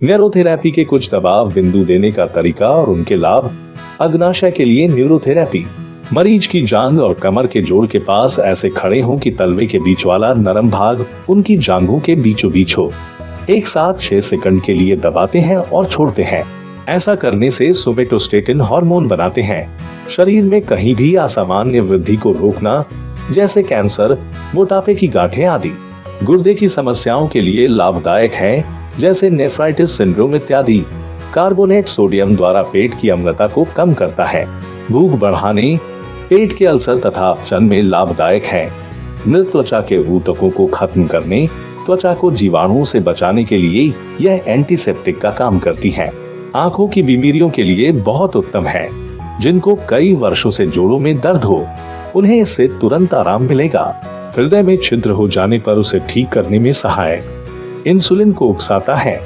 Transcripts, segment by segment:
Neurotherapy के कुछ दबाव बिंदु देने का तरीका और उनके लाभ। अग्नाशय के लिए न्यूरोथेरेपी। मरीज की जांघ और कमर के जोड़ के पास ऐसे खड़े हों कि तलवे के बीच वाला नरम भाग उनकी जांघों के बीचों बीच हो। एक साथ 6 सेकंड के लिए दबाते हैं और छोड़ते हैं। ऐसा करने से सोमेटोस्टेटिन हार्मोन बनाते हैं। शरीर में कहीं भी असामान्य वृद्धि को रोकना, जैसे कैंसर, मोटापे की गांठें आदि। गुर्दे की समस्याओं के लिए लाभदायक है, जैसे नेफ्राइटिस सिंड्रोम इत्यादि। कार्बोनेट सोडियम द्वारा पेट की अम्लता को कम करता है। भूख बढ़ाने, पेट के अल्सर तथा अपचन में लाभदायक है। मृत त्वचा के ऊतकों को खत्म करने, त्वचा को जीवाणुओं से बचाने के लिए यह एंटीसेप्टिक का काम करती है। आंखों की बीमारियों के लिए बहुत उत्तम है। जिनको कई वर्षों से जोड़ों में दर्द हो, उन्हें इससे तुरंत आराम मिलेगा। हृदय में छिद्र हो जाने पर उसे ठीक करने में सहायक। इंसुलिन को उकसाता है,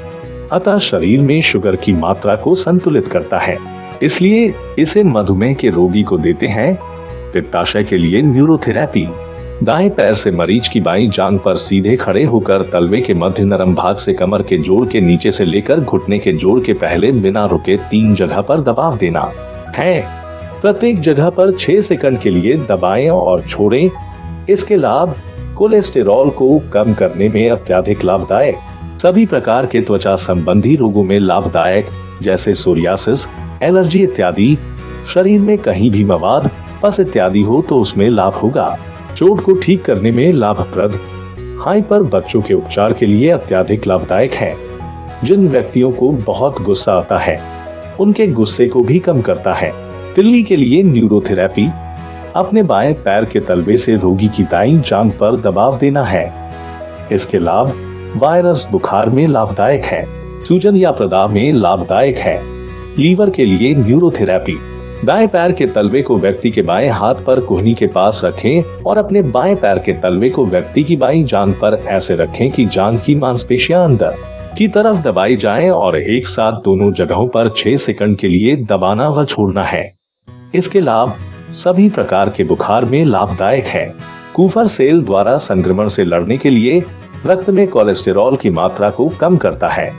अतः शरीर में शुगर की मात्रा को संतुलित करता है, इसलिए इसे मधुमेह के रोगी को देते हैं। पित्ताशय के लिए न्यूरोथेरेपी। दाएं पैर से मरीज की बाईं जांघ पर सीधे खड़े होकर तलवे के मध्य नरम भाग से कमर के जोड़ के नीचे से लेकर घुटने के जोड़ के पहले बिना रुके 3 जगह पर दबाव देना है। प्रत्येक जगह पर 6 सेकंड के लिए दबाएं और छोड़ें। इसके लाभ: कोलेस्टेरॉल को कम करने में अत्यधिक लाभदायक, सभी प्रकार के त्वचा संबंधी रोगों में लाभदायक, जैसे सोरियासिस, एलर्जी इत्यादि। शरीर में कहीं भी मवाद, पस इत्यादि हो तो उसमें लाभ होगा। चोट को ठीक करने में लाभप्रद। हाइपर बच्चों के उपचार के लिए अत्यधिक लाभदायक है। जिन व्यक्तियों को बहुत गुस्सा आता है, उनके गुस्से को भी कम करता है। तिल्ली के लिए न्यूरोथेरेपी। अपने बाएं पैर के तलवे से रोगी की दाईं जांघ पर दबाव देना है। इसके लाभ: वायरस बुखार में लाभदायक है, सूजन या प्रदाह में लाभदायक है। लीवर के लिए न्यूरोथेरेपी। दाएं पैर के तलवे को व्यक्ति के बाएं हाथ पर कोहनी के पास रखें और अपने बाएं पैर के तलवे को व्यक्ति की बाईं जांघ पर ऐसे रखें कि जांघ की मांसपेशियां अंदर की तरफ दबाई जाएं और एक साथ दोनों जगहों पर 6 सेकंड के लिए दबाना व छोड़ना है। इसके लाभ: सभी प्रकार के बुखार में लाभदायक है। कुफर सेल द्वारा संक्रमण से लड़ने के लिए रक्त में कोलेस्टेरॉल की मात्रा को कम करता है।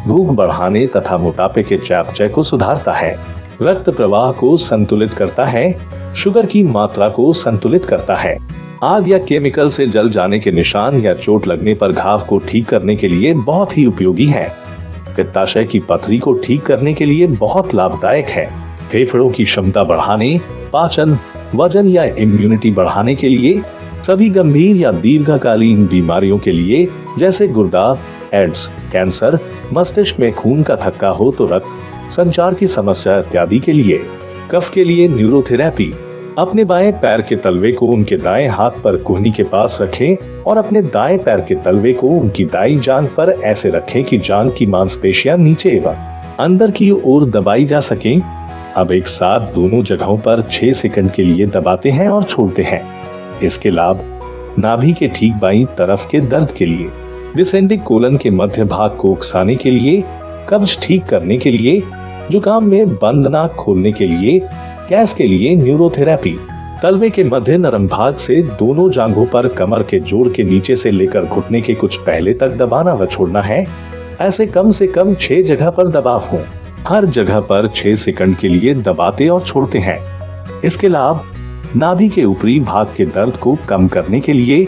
भूख बढ़ाने तथा मोटापे के चयापचय को सुधारता है। रक्त प्रवाह को संतुलित करता है। शुगर की मात्रा को संतुलित करता है। आग या केमिकल से जल जाने के निशान या चोट लगने पर घाव को ठीक करने के लिए बहुत ही उपयोगी है। पित्ताशय की पथरी को ठीक करने के लिए बहुत लाभदायक है। फेफड़ों की क्षमता बढ़ाने, पाचन, वजन या इम्यूनिटी बढ़ाने के लिए, सभी गंभीर या दीर्घकालीन बीमारियों के लिए, जैसे गुर्दा, एड्स, कैंसर, मस्तिष्क में खून का थक्का हो तो रक्त संचार की समस्या इत्यादि के लिए। कफ के लिए न्यूरोथेरेपी। अपने बाएं पैर के तलवे को उनके दाएं हाथ पर कोहनी के पास रखें और अपने दाएं पैर के तलवे को उनकी दाईं जांघ पर ऐसे रखें कि जांघ की मांसपेशियां नीचे एवं अंदर की ओर दबाई जा सकें। अब एक साथ दोनों जगहों पर 6 सेकंड के लिए दबाते हैं और छोड़ते हैं। इसके लाभ: नाभि के ठीक बाईं तरफ के दर्द के लिए, डिसेंडिंग कोलन के मध्य भाग को उकसाने के लिए, कब्ज ठीक करने के लिए, जुकाम में बंद नाक खोलने के लिए, गैस के लिए न्यूरोथेरेपी। तलवे के मध्य नरम भाग से दोनों जांघों पर कमर के जोड़ के नीचे से लेकर घुटने के कुछ पहले तक दबाना व छोड़ना है। ऐसे कम से कम 6 जगह पर दबाव हो। हर जगह पर 6 सेकंड के लिए दबाते और छोड़ते हैं। इसके लाभ: नाभि के ऊपरी भाग के दर्द को कम करने के लिए,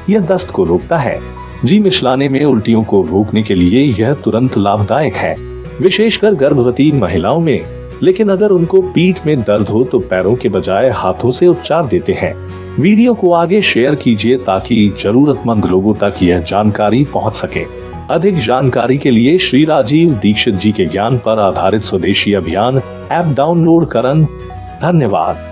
यह दस्त को रोकता है। जी मिचलाने में उल्टियों को रोकने के लिए यह तुरंत लाभदायक है, विशेषकर गर्भवती महिलाओं में। लेकिन अगर उनको पीठ में दर्द हो तो पैरों के बजाय हाथों से उपचार देते हैं। वीडियो को आगे शेयर कीजिए ताकि जरूरतमंद लोगों तक यह जानकारी पहुंच सके। अधिक जानकारी के लिए श्री राजीव दीक्षित जी के ज्ञान पर आधारित स्वदेशी अभियान ऐप डाउनलोड करन। धन्यवाद।